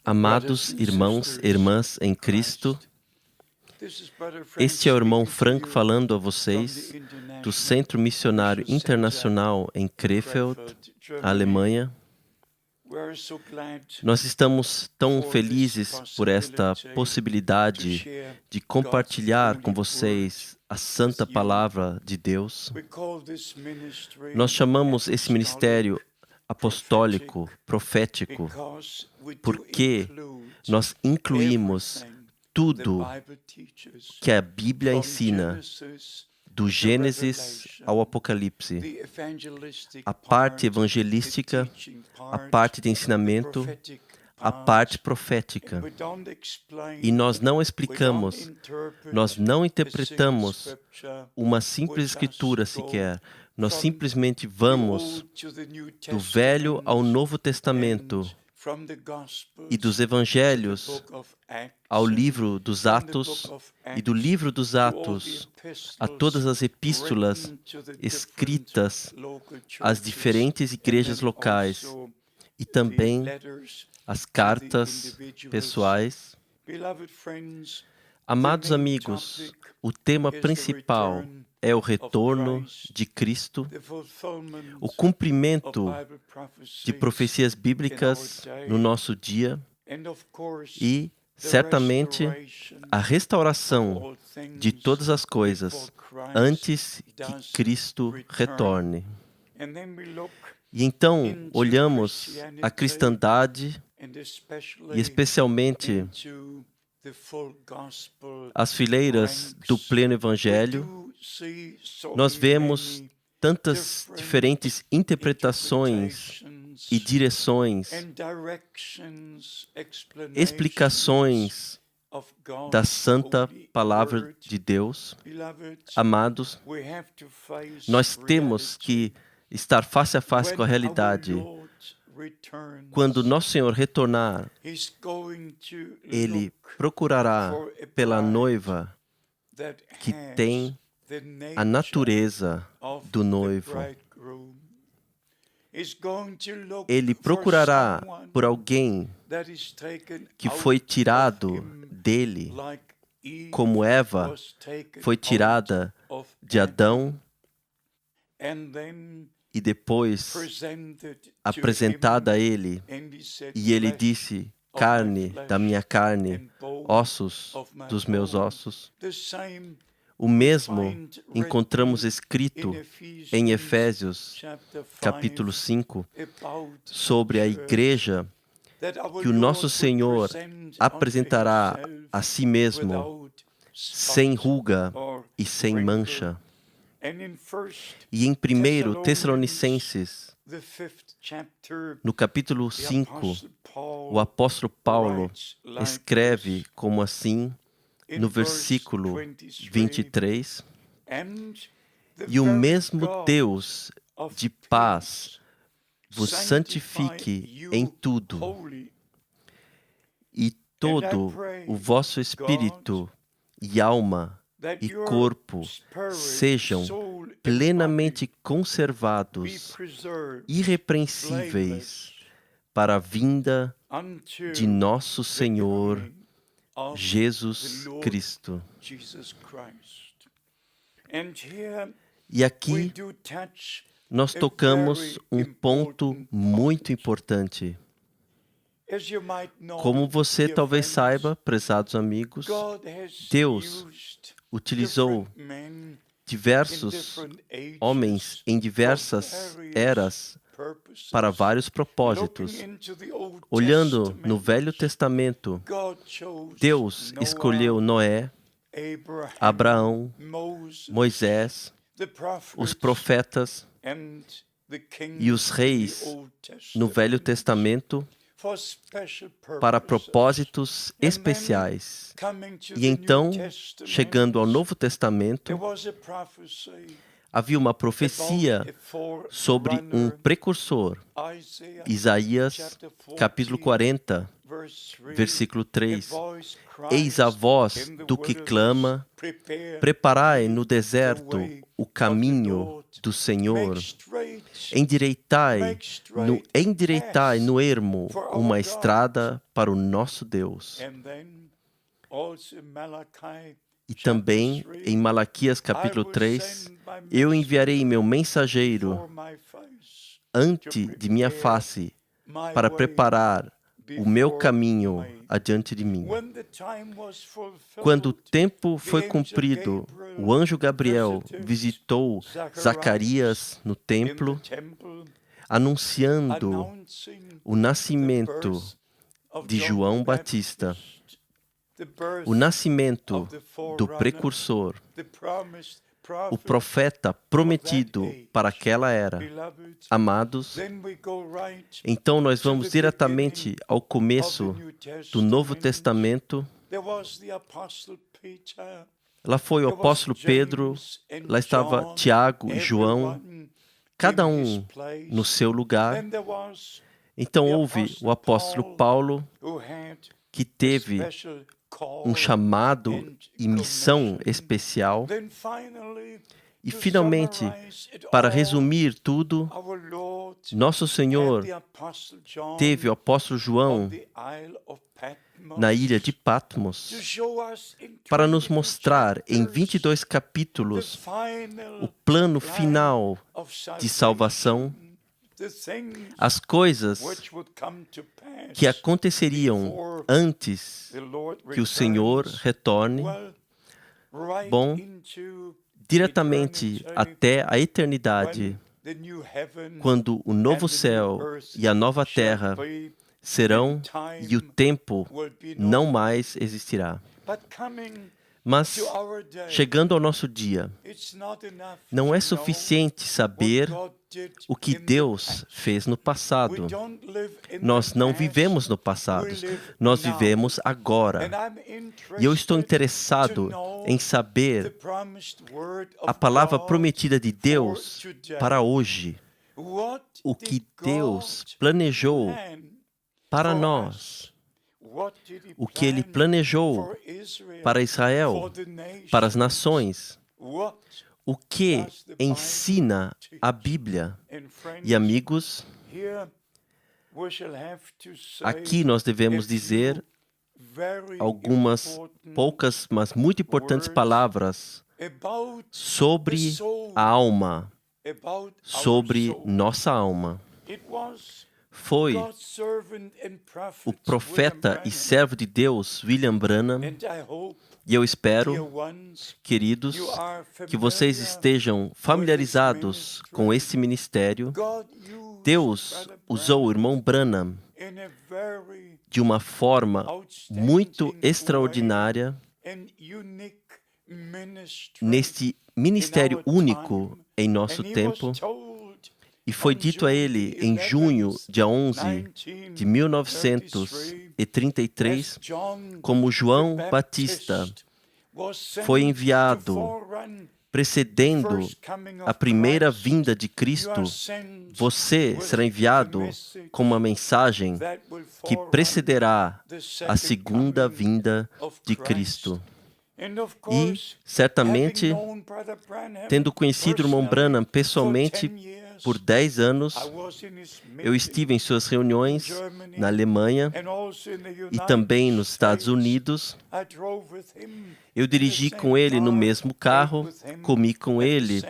Amados irmãos e irmãs em Cristo, este é o irmão Frank falando a vocês do Centro Missionário Internacional em Krefeld, Alemanha. Nós estamos tão felizes por esta possibilidade de compartilhar com vocês a Santa Palavra de Deus. Nós chamamos esse ministério apostólico, profético, porque nós incluímos tudo que a Bíblia ensina, do Gênesis ao Apocalipse, a parte evangelística, a parte de ensinamento, a parte profética. E nós não explicamos, nós não interpretamos uma simples escritura sequer. Nós simplesmente vamos do Velho ao Novo Testamento e dos Evangelhos ao livro dos Atos e do livro dos Atos a todas as epístolas escritas às diferentes igrejas locais e também as cartas pessoais. Amados amigos, o tema principal é o retorno de Cristo, o cumprimento de profecias bíblicas no nosso dia e, certamente, a restauração de todas as coisas antes que Cristo retorne. E então, olhamos a cristandade e especialmente as fileiras do pleno Evangelho. Nós vemos tantas diferentes interpretações e direções, explicações da Santa Palavra de Deus. Amados, nós temos que estar face a face com a realidade. Quando Nosso Senhor retornar, Ele procurará pela noiva que tem a natureza do noivo. Ele procurará por alguém que foi tirado dele, como Eva foi tirada de Adão e depois apresentada a ele. E ele disse: carne da minha carne, ossos dos meus ossos. O mesmo encontramos escrito em Efésios, capítulo 5, sobre a igreja que o nosso Senhor apresentará a si mesmo sem ruga e sem mancha. E em 1 Tessalonicenses, no capítulo 5, o apóstolo Paulo escreve como assim, no versículo 23, e o mesmo Deus de paz vos santifique em tudo, e todo o vosso espírito e alma e corpo sejam plenamente conservados, irrepreensíveis, para a vinda de nosso Senhor Jesus Cristo. E aqui nós tocamos um ponto muito importante. Como você talvez saiba, prezados amigos, Deus utilizou diversos homens em diversas eras para vários propósitos. Olhando no Velho Testamento, Deus escolheu Noé, Abraão, Moisés, os profetas e os reis no Velho Testamento para propósitos especiais. E então, chegando ao Novo Testamento, havia uma profecia sobre um precursor. Isaías, capítulo 40, versículo 3. Eis a voz do que clama, preparai no deserto o caminho do Senhor, endireitai no ermo uma estrada para o nosso Deus. E também, em Malaquias capítulo 3, eu enviarei meu mensageiro ante de minha face para preparar o meu caminho adiante de mim. Quando o tempo foi cumprido, o anjo Gabriel visitou Zacarias no templo, anunciando o nascimento de João Batista, o nascimento do precursor, o profeta prometido para aquela era. Amados, então nós vamos diretamente ao começo do Novo Testamento. Lá foi o apóstolo Pedro, lá estava Tiago e João, cada um no seu lugar. Então houve o apóstolo Paulo, que teve um chamado e missão especial. E finalmente, para resumir tudo, nosso Senhor teve o apóstolo João na ilha de Patmos para nos mostrar em 22 capítulos o plano final de salvação, as coisas que aconteceriam antes que o Senhor retorne, bom, diretamente até a eternidade, quando o novo céu e a nova terra serão e o tempo não mais existirá. Mas, chegando ao nosso dia, não é suficiente saber o que Deus fez no passado. Nós não vivemos no passado, nós vivemos agora. E eu estou interessado em saber a palavra prometida de Deus para hoje. O que Deus planejou para nós. O que Ele planejou para Israel, para as nações. O que ensina a Bíblia. E amigos, aqui nós devemos dizer algumas poucas, mas muito importantes palavras sobre a alma, sobre nossa alma. Foi o profeta e servo de Deus, William Branham, e eu espero, queridos, que vocês estejam familiarizados com esse ministério. Deus usou o irmão Branham de uma forma muito extraordinária neste ministério único em nosso tempo. E foi dito a ele em junho, dia 11 de 1933, como João Batista foi enviado precedendo a primeira vinda de Cristo, você será enviado com uma mensagem que precederá a segunda vinda de Cristo. E, certamente, tendo conhecido o irmão Branham pessoalmente por 10 anos, eu estive em suas reuniões na Alemanha e também nos Estados Unidos. Eu dirigi com ele no mesmo carro, comi com ele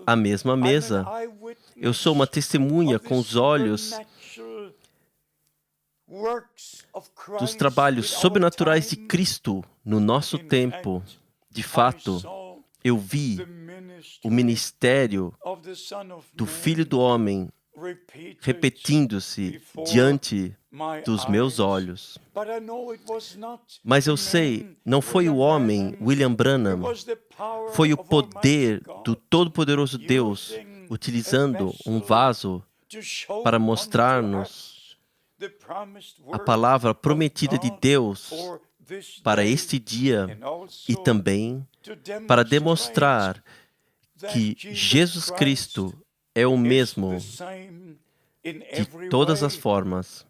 à mesma mesa. Eu sou uma testemunha com os olhos dos trabalhos sobrenaturais de Cristo no nosso tempo. De fato, eu vi o ministério do Filho do Homem repetindo-se diante dos meus olhos. Mas eu sei, não foi o homem, William Branham, foi o poder do Todo-Poderoso Deus utilizando um vaso para mostrar-nos a palavra prometida de Deus para este dia e também para demonstrar que Jesus Cristo é o mesmo de todas as formas.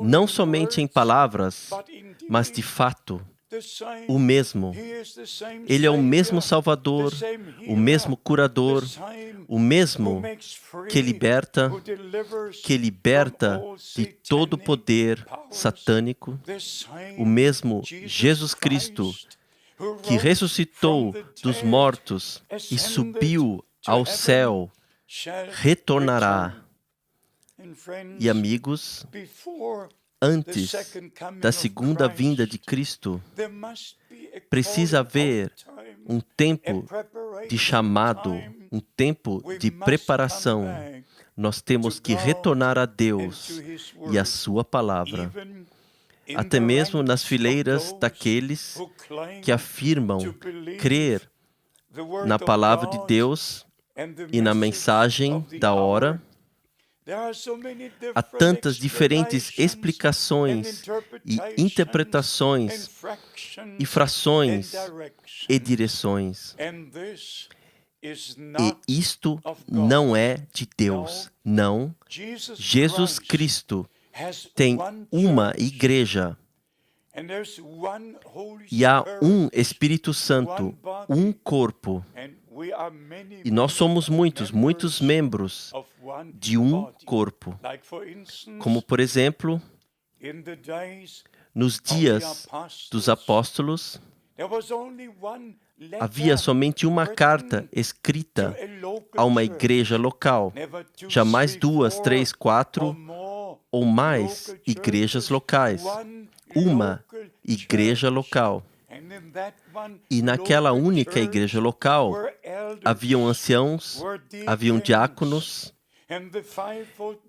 não somente em palavras, mas de fato, o mesmo. Ele é o mesmo Salvador, o mesmo curador, o mesmo que liberta de todo poder satânico, o mesmo Jesus Cristo que ressuscitou dos mortos e subiu ao céu, retornará. E amigos, antes da segunda vinda de Cristo, precisa haver um tempo de chamado, um tempo de preparação. Nós temos que retornar a Deus e a sua palavra. Até mesmo nas fileiras daqueles que afirmam crer na palavra de Deus e na mensagem da hora, há tantas diferentes explicações e interpretações e frações e direções. E isto não é de Deus. Não. Jesus Cristo tem uma igreja. E há um Espírito Santo, um corpo. E nós somos muitos membros de um corpo. Como, por exemplo, nos dias dos apóstolos, havia somente uma carta escrita a uma igreja local. Jamais 2, 3, 4 ou mais igrejas locais. Uma igreja local. E naquela única igreja local, haviam anciãos, haviam diáconos,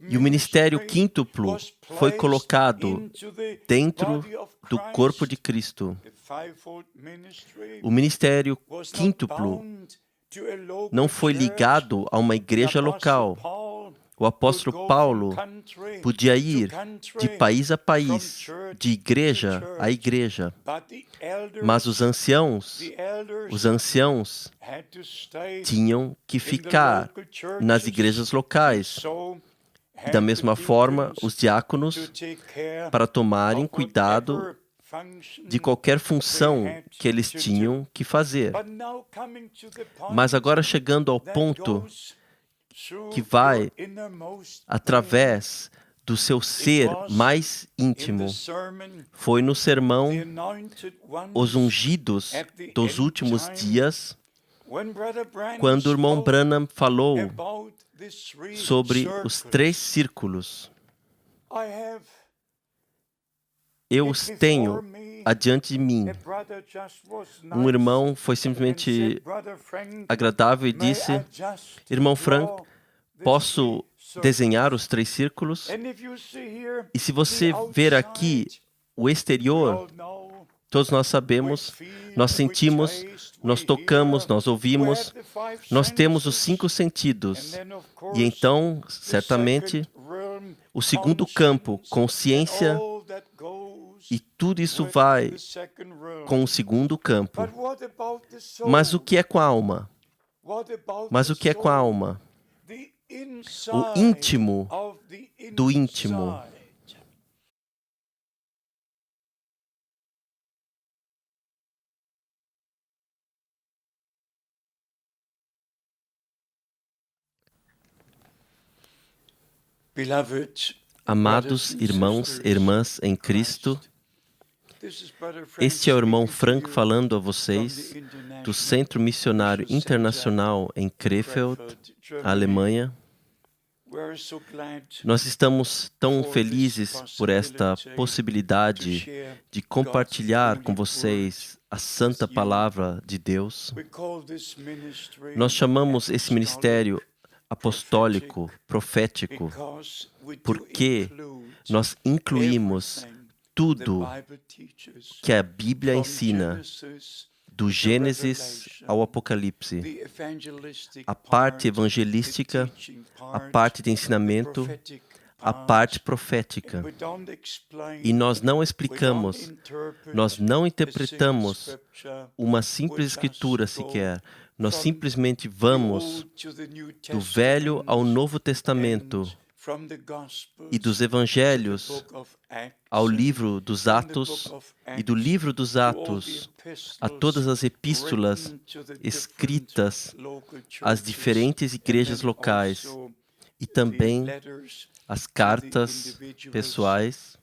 e o ministério quíntuplo foi colocado dentro do corpo de Cristo. O ministério quíntuplo não foi ligado a uma igreja local. O apóstolo Paulo podia ir de país a país, de igreja a igreja. Mas os anciãos tinham que ficar nas igrejas locais. Da mesma forma, os diáconos, para tomarem cuidado de qualquer função que eles tinham que fazer. Mas agora chegando ao ponto que vai através do seu ser mais íntimo. Foi no sermão Os Ungidos dos Últimos Dias, quando o irmão Branham falou sobre os 3 círculos. Eu os tenho adiante de mim. Um irmão foi simplesmente agradável e disse: irmão Frank, posso desenhar os 3 círculos? E se você ver aqui o exterior, todos nós sabemos, nós sentimos, nós tocamos, nós ouvimos, nós temos os 5 sentidos. E então, certamente, o segundo campo, consciência, e tudo isso vai com o segundo campo. Mas o que é com a alma? Mas o que é com a alma? O íntimo do íntimo. Amados irmãos e irmãs em Cristo, este é o irmão Frank falando a vocês do Centro Missionário Internacional em Krefeld, Alemanha. Nós estamos tão felizes por esta possibilidade de compartilhar com vocês a santa palavra de Deus. Nós chamamos esse ministério apostólico, profético, porque nós incluímos tudo que a Bíblia ensina, do Gênesis ao Apocalipse, a parte evangelística, a parte de ensinamento, a parte profética. E nós não explicamos, nós não interpretamos uma simples escritura sequer. Nós simplesmente vamos do Velho ao Novo Testamento e dos Evangelhos ao livro dos Atos e do livro dos Atos a todas as epístolas escritas às diferentes igrejas locais e também as cartas pessoais.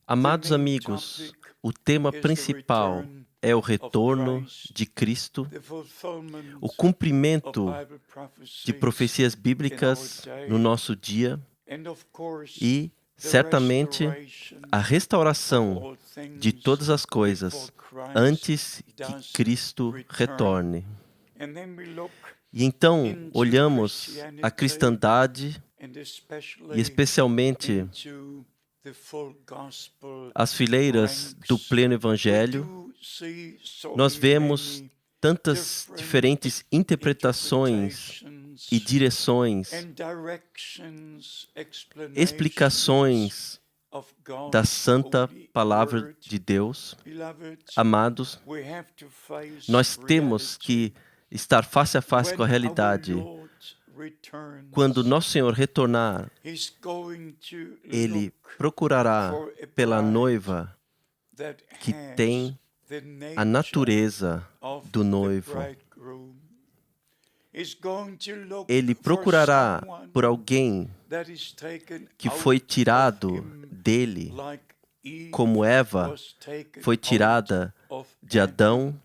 Amados amigos, o tema principal é o retorno de Cristo, o cumprimento de profecias bíblicas no nosso dia e, certamente, a restauração de todas as coisas antes que Cristo retorne. E então olhamos a cristandade e especialmente as fileiras do pleno Evangelho. Nós vemos tantas diferentes interpretações e direções, explicações da santa palavra de Deus. Amados, nós temos que estar face a face com a realidade. Quando nosso Senhor retornar, Ele procurará pela noiva que tem a natureza do noivo. Ele procurará por alguém que foi tirado dele, como Eva foi tirada de Adão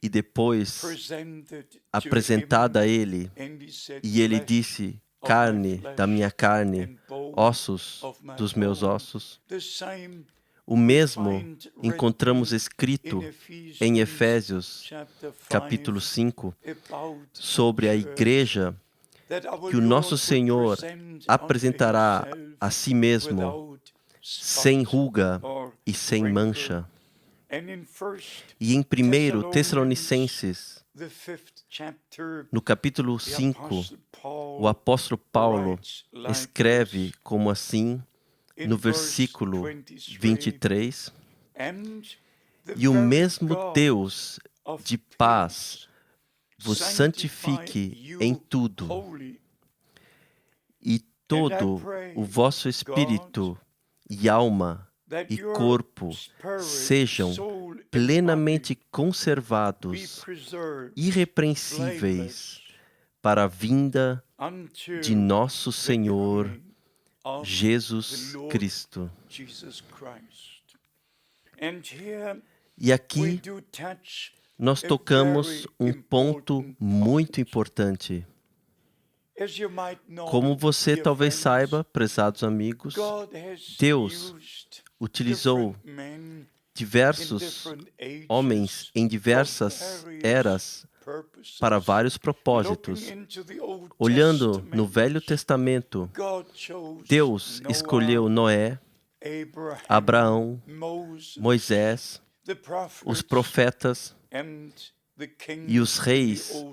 e depois apresentada a ele. E ele disse: carne da minha carne, ossos dos meus ossos. O mesmo encontramos escrito em Efésios, capítulo 5, sobre a igreja que o nosso Senhor apresentará a si mesmo sem ruga e sem mancha. E em 1 Tessalonicenses, no capítulo 5, o apóstolo Paulo escreve como assim, no versículo 23, e o mesmo Deus de paz vos santifique em tudo, e todo o vosso espírito e alma e corpo sejam plenamente conservados, irrepreensíveis, para a vinda de nosso Senhor Jesus Cristo. E aqui nós tocamos um ponto muito importante. Como você talvez saiba, prezados amigos, Deus utilizou diversos homens em diversas eras para vários propósitos. Olhando no Velho Testamento, Deus escolheu Noé, Abraão, Moisés, os profetas e os reis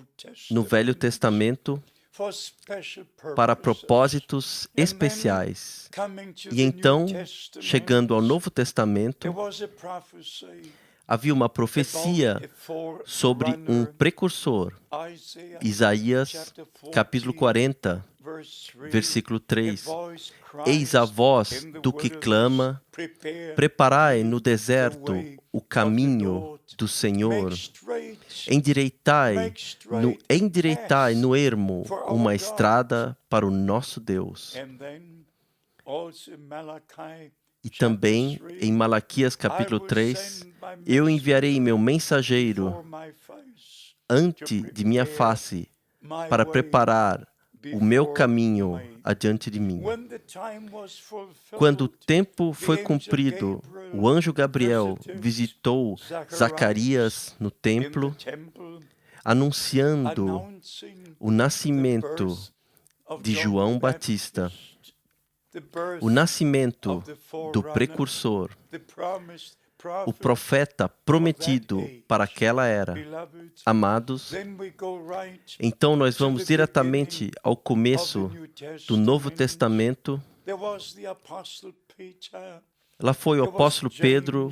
no Velho Testamento para propósitos especiais. E então, chegando ao Novo Testamento, havia uma profecia sobre um precursor. Isaías, capítulo 40, versículo 3. Eis a voz do que clama, preparai no deserto o caminho do Senhor. Endireitai no ermo uma estrada para o nosso Deus. E também, em Malaquias capítulo 3, eu enviarei meu mensageiro ante de minha face para preparar o meu caminho adiante de mim. Quando o tempo foi cumprido, o anjo Gabriel visitou Zacarias no templo, anunciando o nascimento de João Batista, o nascimento do precursor, o profeta prometido para aquela era. Amados, então nós vamos diretamente ao começo do Novo Testamento. Lá foi o apóstolo Pedro,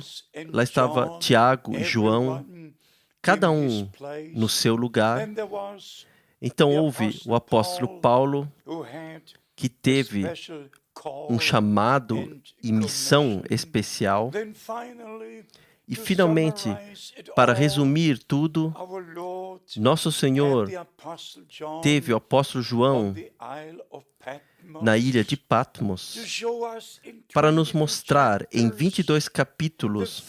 lá estava Tiago e João, cada um no seu lugar. Então houve o apóstolo Paulo, que teve um chamado e missão especial. E, finalmente, para resumir tudo, nosso Senhor teve o apóstolo João na ilha de Patmos para nos mostrar em 22 capítulos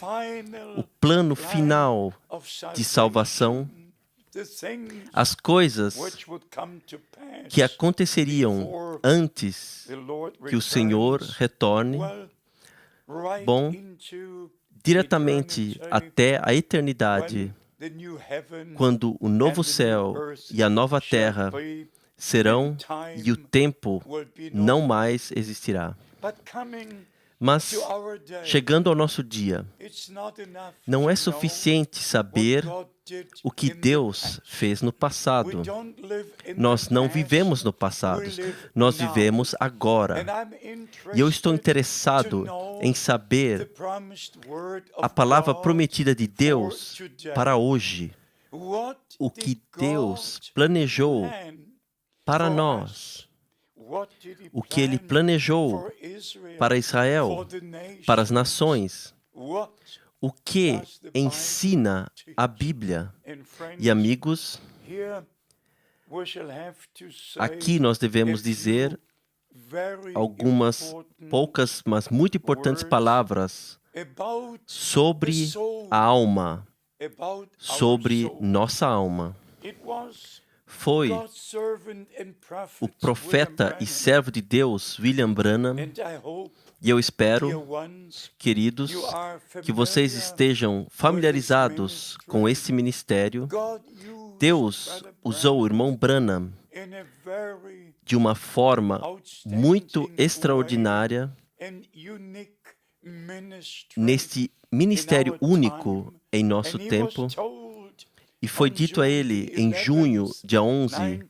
o plano final de salvação, as coisas que aconteceriam antes que o Senhor retorne, bom, diretamente até a eternidade, quando o novo céu e a nova terra serão e o tempo não mais existirá. Mas, chegando ao nosso dia, não é suficiente saber o que Deus fez no passado. Nós não vivemos no passado, nós vivemos agora. E eu estou interessado em saber a palavra prometida de Deus para hoje. O que Deus planejou para nós. O que Ele planejou para Israel, para as nações. O que ensina a Bíblia. E, amigos, aqui nós devemos dizer algumas poucas, mas muito importantes palavras sobre a alma, sobre nossa alma. Foi o profeta e servo de Deus, William Branham, e eu espero, queridos, que vocês estejam familiarizados com esse ministério. Deus usou o irmão Branham de uma forma muito extraordinária neste ministério único em nosso tempo. E foi dito a ele em junho, dia 11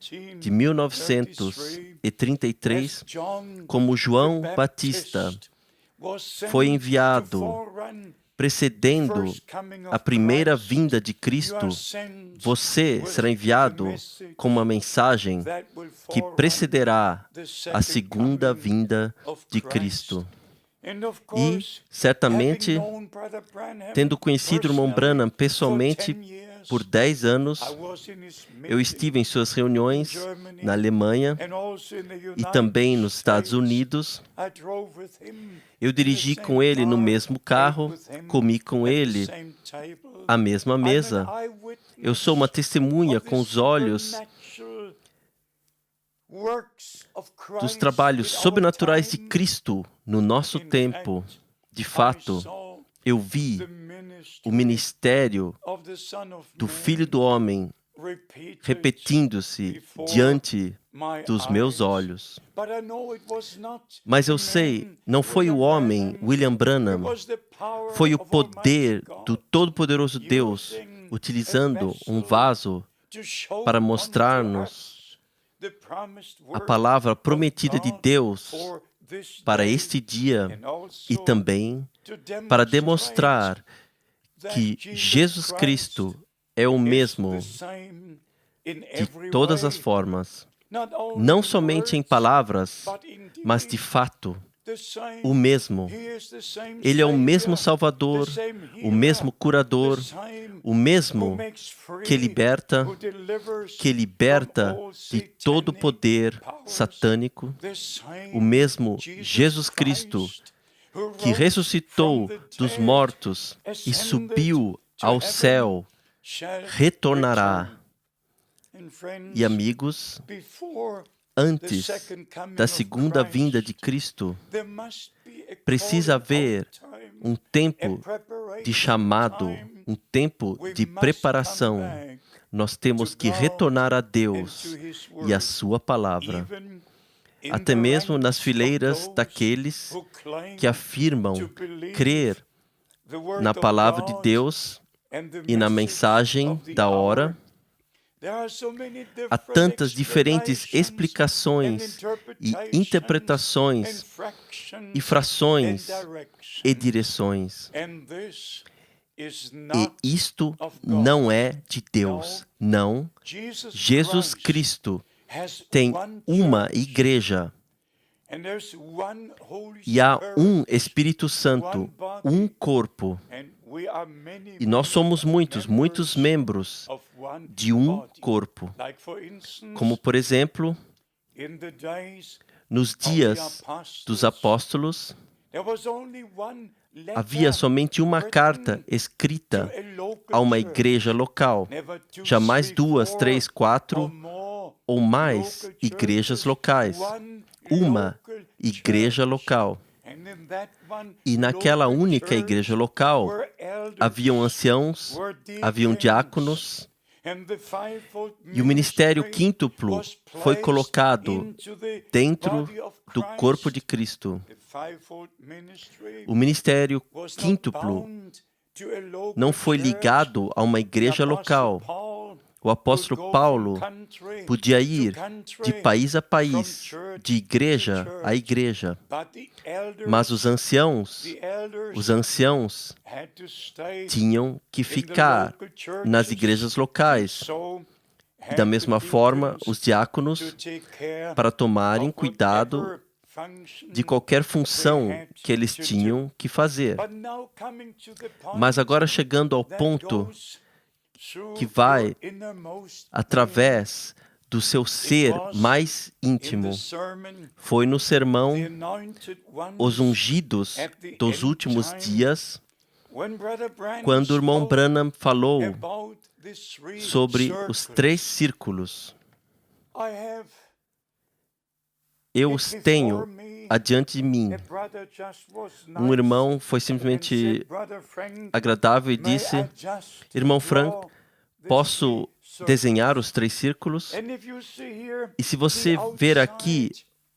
de 1933, como João Batista foi enviado precedendo a primeira vinda de Cristo, você será enviado com uma mensagem que precederá a segunda vinda de Cristo. E, certamente, tendo conhecido o irmão Branham pessoalmente por 10 anos, eu estive em suas reuniões na Alemanha e também nos Estados Unidos. Eu dirigi com ele no mesmo carro, comi com ele à mesma mesa. Eu sou uma testemunha com os olhos dos trabalhos sobrenaturais de Cristo no nosso tempo. De fato, eu vi o ministério do Filho do Homem repetindo-se diante dos meus olhos. Mas eu sei, não foi o homem, William Branham, foi o poder do Todo-Poderoso Deus utilizando um vaso para mostrar-nos a palavra prometida de Deus para este dia e também para demonstrar que Jesus Cristo é o mesmo de todas as formas, não somente em palavras, mas de fato, o mesmo. Ele é o mesmo Salvador, o mesmo curador, o mesmo que liberta de todo poder satânico, o mesmo Jesus Cristo que ressuscitou dos mortos e subiu ao céu, retornará. E, amigos, antes da segunda vinda de Cristo, precisa haver um tempo de chamado, um tempo de preparação. Nós temos que retornar a Deus e a sua palavra. Até mesmo nas fileiras daqueles que afirmam crer na palavra de Deus e na mensagem da hora, há tantas diferentes explicações e interpretações e frações e direções. E isto não é de Deus. Não. Jesus Cristo tem uma igreja. E há um Espírito Santo, um corpo. E nós somos muitos membros de um corpo. Como, por exemplo, nos dias dos apóstolos, havia somente uma carta escrita a uma igreja local. Jamais 2, 3, 4 ou mais igrejas locais. Uma igreja local. E naquela única igreja local, haviam anciãos, haviam diáconos, e o ministério quíntuplo foi colocado dentro do corpo de Cristo. O ministério quíntuplo não foi ligado a uma igreja local. O apóstolo Paulo podia ir de país a país, de igreja a igreja. Mas os anciãos tinham que ficar nas igrejas locais. Da mesma forma, os diáconos, para tomarem cuidado de qualquer função que eles tinham que fazer. Mas agora chegando ao ponto que vai através do seu ser mais íntimo. Foi no sermão Os Ungidos dos Últimos Dias, quando o irmão Branham falou sobre os 3 círculos. Eu os tenho adiante de mim. Um irmão foi simplesmente agradável e disse: irmão Frank, posso desenhar os 3 círculos? E se você ver aqui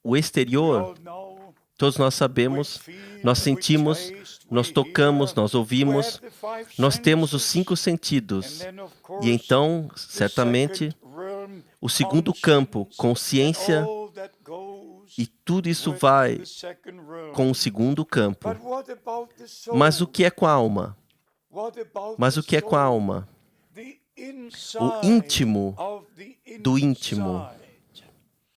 o exterior, todos nós sabemos, nós sentimos, nós tocamos, nós ouvimos, nós temos os 5 sentidos. E então, certamente, o segundo campo, consciência, e tudo isso vai com o segundo campo. Mas o que é com a alma? Mas o que é com a alma? O íntimo do íntimo.